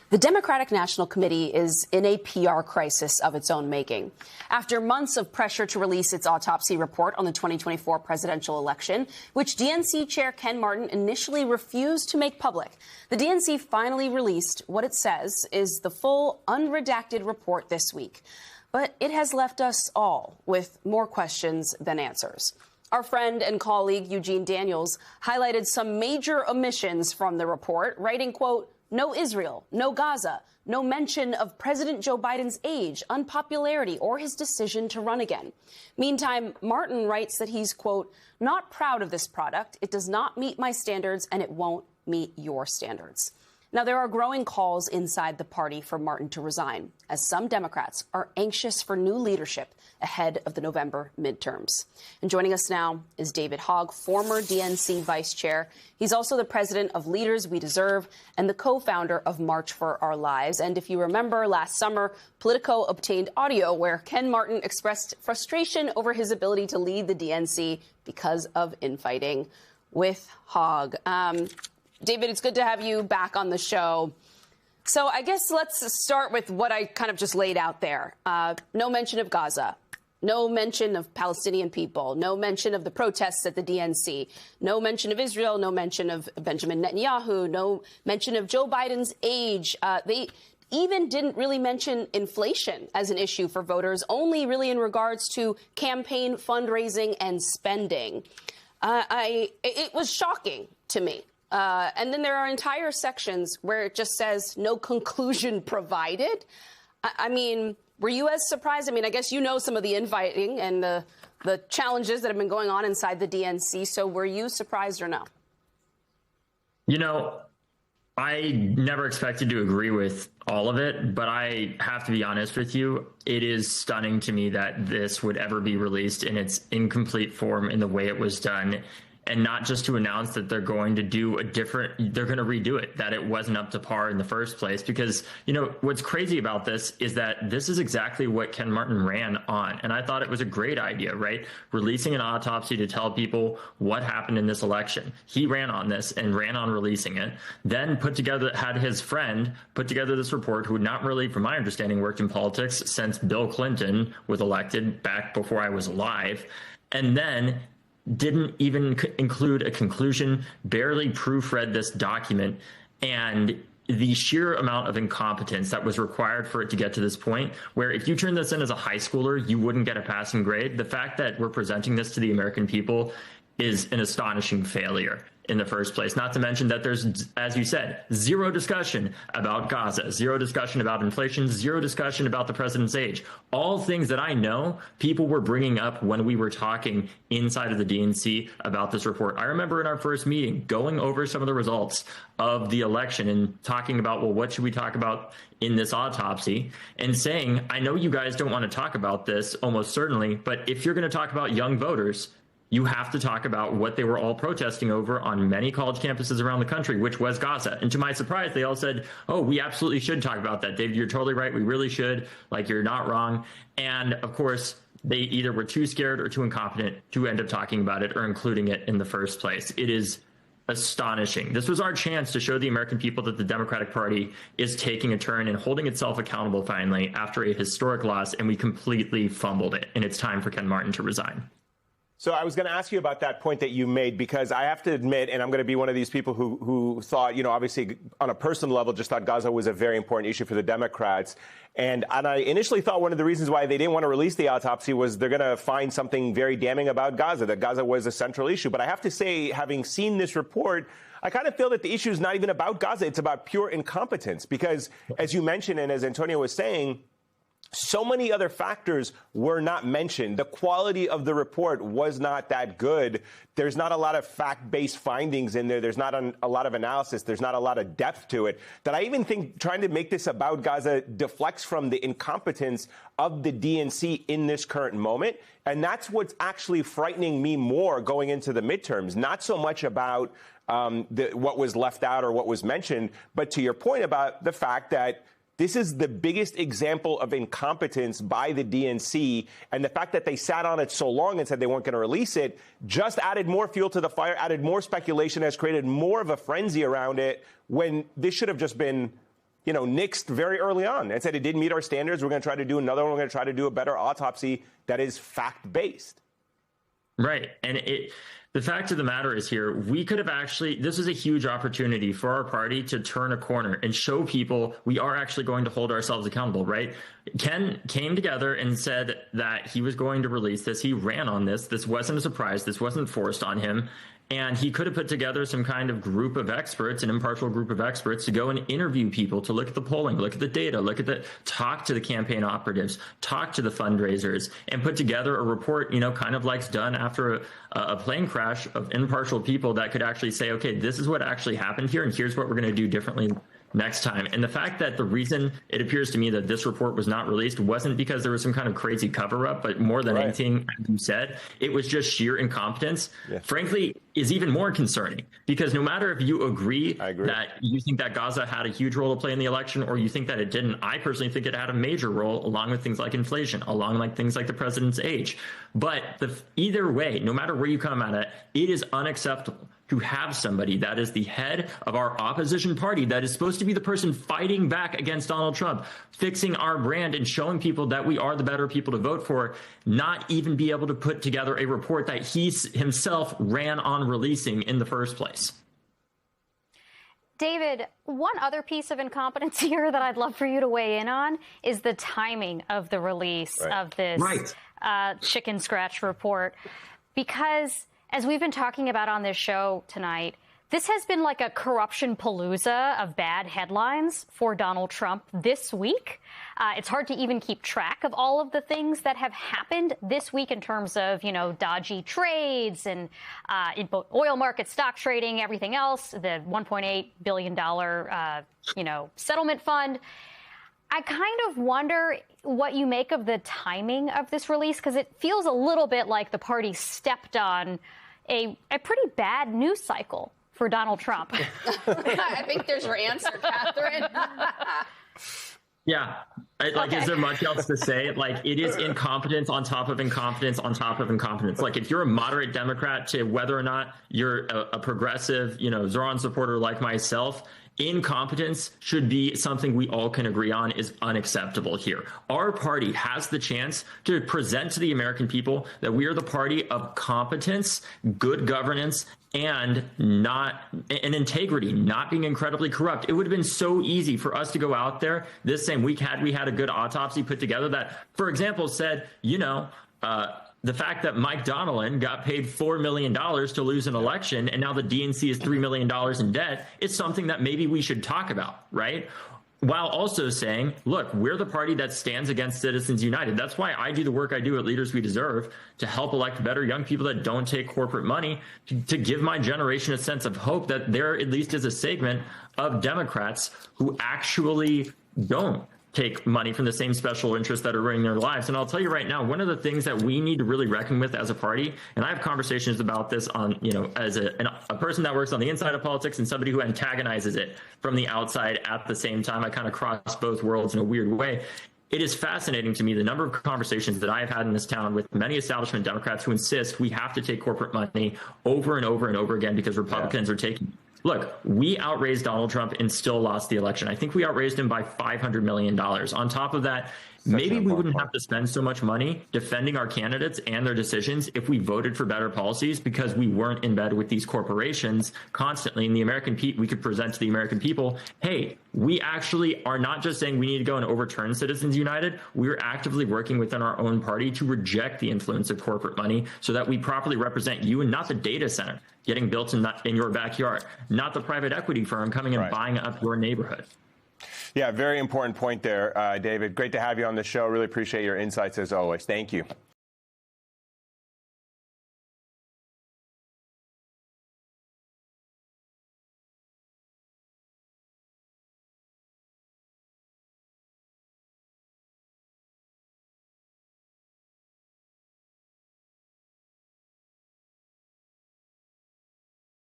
The Democratic National Committee is in a PR crisis of its own making. After months of pressure to release its autopsy report on the 2024 presidential election, which DNC Chair Ken Martin initially refused to make public, the DNC finally released what it says is the full, unredacted report this week. But it has left us all with more questions than answers. Our friend and colleague Eugene Daniels highlighted some major omissions from the report, writing, quote, "No Israel, no Gaza, no mention of President Joe Biden's age, unpopularity, or his decision to run again." Meantime, Martin writes that he's, quote, "not proud of this product. It does not meet my standards, and it won't meet your standards." Now, there are growing calls inside the party for Martin to resign, as some Democrats are anxious for new leadership ahead of the November midterms. And joining us now is David Hogg, former DNC vice chair. He's also the president of Leaders We Deserve and the co-founder of March for Our Lives. And if you remember, last summer, Politico obtained audio where Ken Martin expressed frustration over his ability to lead the DNC because of infighting with Hogg. David, it's good to have you back on the show. So I guess let's start with what I kind of just laid out there. No mention of Gaza, no mention of Palestinian people, no mention of the protests at the DNC, no mention of Israel, no mention of Benjamin Netanyahu, no mention of Joe Biden's age. They even didn't really mention inflation as an issue for voters, only really in regards to campaign fundraising and spending. It was shocking to me. And then there are entire sections where it just says no conclusion provided. I mean, were you as surprised? I mean, I guess you know some of the infighting and the challenges that have been going on inside the DNC. So were you surprised or no? You know, I never expected to agree with all of it, but I have to be honest with you. It is stunning to me that this would ever be released in its incomplete form in the way it was done. And not just to announce that they're going to do they're going to redo it, that it wasn't up to par in the first place. Because, you know, what's crazy about this is that this is exactly what Ken Martin ran on. And I thought it was a great idea, right? Releasing an autopsy to tell people what happened in this election. He ran on this and ran on releasing it, then had his friend put together this report, who had not really, from my understanding, worked in politics since Bill Clinton was elected back before I was alive. And then didn't even include a conclusion, barely proofread this document, and the sheer amount of incompetence that was required for it to get to this point, where if you turn this in as a high schooler, you wouldn't get a passing grade. The fact that we're presenting this to the American people is an astonishing failure in the first place. Not to mention that there's, as you said, zero discussion about Gaza, zero discussion about inflation, zero discussion about the president's age. All things that I know people were bringing up when we were talking inside of the DNC about this report. I remember in our first meeting going over some of the results of the election and talking about, well, what should we talk about in this autopsy, and saying, I know you guys don't want to talk about this almost certainly, but if you're going to talk about young voters, you have to talk about what they were all protesting over on many college campuses around the country, which was Gaza. And to my surprise, they all said, oh, we absolutely should talk about that. David, you're totally right. We really should. Like, you're not wrong. And of course, they either were too scared or too incompetent to end up talking about it or including it in the first place. It is astonishing. This was our chance to show the American people that the Democratic Party is taking a turn and holding itself accountable finally after a historic loss, and we completely fumbled it. And it's time for Ken Martin to resign. So I was going to ask you about that point that you made, because I have to admit, and I'm going to be one of these people who thought, you know, obviously on a personal level, just thought Gaza was a very important issue for the Democrats. And I initially thought one of the reasons why they didn't want to release the autopsy was they're going to find something very damning about Gaza, that Gaza was a central issue. But I have to say, having seen this report, I kind of feel that the issue is not even about Gaza. It's about pure incompetence, because as you mentioned, and as Antonio was saying, so many other factors were not mentioned. The quality of the report was not that good. There's not a lot of fact-based findings in there. There's not a lot of analysis. There's not a lot of depth to it. That I even think trying to make this about Gaza deflects from the incompetence of the DNC in this current moment. And that's what's actually frightening me more going into the midterms. Not so much about what was left out or what was mentioned, but to your point about the fact that this is the biggest example of incompetence by the DNC, and the fact that they sat on it so long and said they weren't going to release it just added more fuel to the fire, added more speculation, has created more of a frenzy around it, when this should have just been nixed very early on and said it didn't meet our standards. We're going to try to do another one. We're going to try to do a better autopsy that is fact-based. Right. And the fact of the matter is here, we could have this is a huge opportunity for our party to turn a corner and show people we are actually going to hold ourselves accountable, right? Ken came together and said that he was going to release this. He ran on this. This wasn't a surprise. This wasn't forced on him. And he could have put together some kind of group of experts, an impartial group of experts, to go and interview people, to look at the polling, look at the data, talk to the campaign operatives, talk to the fundraisers, and put together a report, kind of like's done after a plane crash, of impartial people that could actually say, okay, this is what actually happened here, and here's what we're going to do differently next time. And the fact that the reason it appears to me that this report was not released wasn't because there was some kind of crazy cover-up, but more than anything, as you said, it was just sheer incompetence. Yeah. Frankly, is even more concerning, because no matter if you agree that you think that Gaza had a huge role to play in the election, or you think that it didn't, I personally think it had a major role, along with things like inflation, along with things like the president's age. But either way, no matter where you come at it, it is unacceptable to have somebody that is the head of our opposition party, that is supposed to be the person fighting back against Donald Trump, fixing our brand and showing people that we are the better people to vote for, not even be able to put together a report that he himself ran on releasing in the first place. David, one other piece of incompetence here that I'd love for you to weigh in on is the timing of the release of this chicken scratch report. Because as we've been talking about on this show tonight, this has been like a corruption palooza of bad headlines for Donald Trump this week. It's hard to even keep track of all of the things that have happened this week in terms of, dodgy trades and in both oil market, stock trading, everything else, the $1.8 billion, settlement fund. I kind of wonder what you make of the timing of this release, because it feels a little bit like the party stepped on a pretty bad news cycle for Donald Trump. I think there's your answer, Catherine. Yeah. Is there much else to say? It is incompetence on top of incompetence on top of incompetence. If you're a moderate Democrat, to whether or not you're a progressive, Zoran supporter like myself, incompetence should be something we all can agree on is unacceptable here. Our party has the chance to present to the American people that we are the party of competence, good governance, and integrity, not being incredibly corrupt. It would have been so easy for us to go out there this same week had we had a good autopsy put together that, for example, said, the fact that Mike Donilon got paid $4 million to lose an election, and now the DNC is $3 million in debt, is something that maybe we should talk about, right? While also saying, look, we're the party that stands against Citizens United. That's why I do the work I do at Leaders We Deserve, to help elect better young people that don't take corporate money, to give my generation a sense of hope that there at least is a segment of Democrats who actually don't take money from the same special interests that are ruining their lives. And I'll tell you right now, one of the things that we need to really reckon with as a party, and I have conversations about this on, as a person that works on the inside of politics and somebody who antagonizes it from the outside at the same time. I kind of cross both worlds in a weird way. It is fascinating to me the number of conversations that I have had in this town with many establishment Democrats who insist we have to take corporate money over and over and over again because Republicans are taking it. Look, we outraised Donald Trump and still lost the election. I think we outraised him by $500 million. On top of that, maybe we wouldn't have to spend so much money defending our candidates and their decisions if we voted for better policies, because we weren't in bed with these corporations constantly. And the American people, we could present to the American people, hey, we actually are not just saying we need to go and overturn Citizens United. We're actively working within our own party to reject the influence of corporate money so that we properly represent you, and not the data center getting built in your backyard, not the private equity firm coming and buying up your neighborhood. Yeah, very important point there, David. Great to have you on the show. Really appreciate your insights as always. Thank you.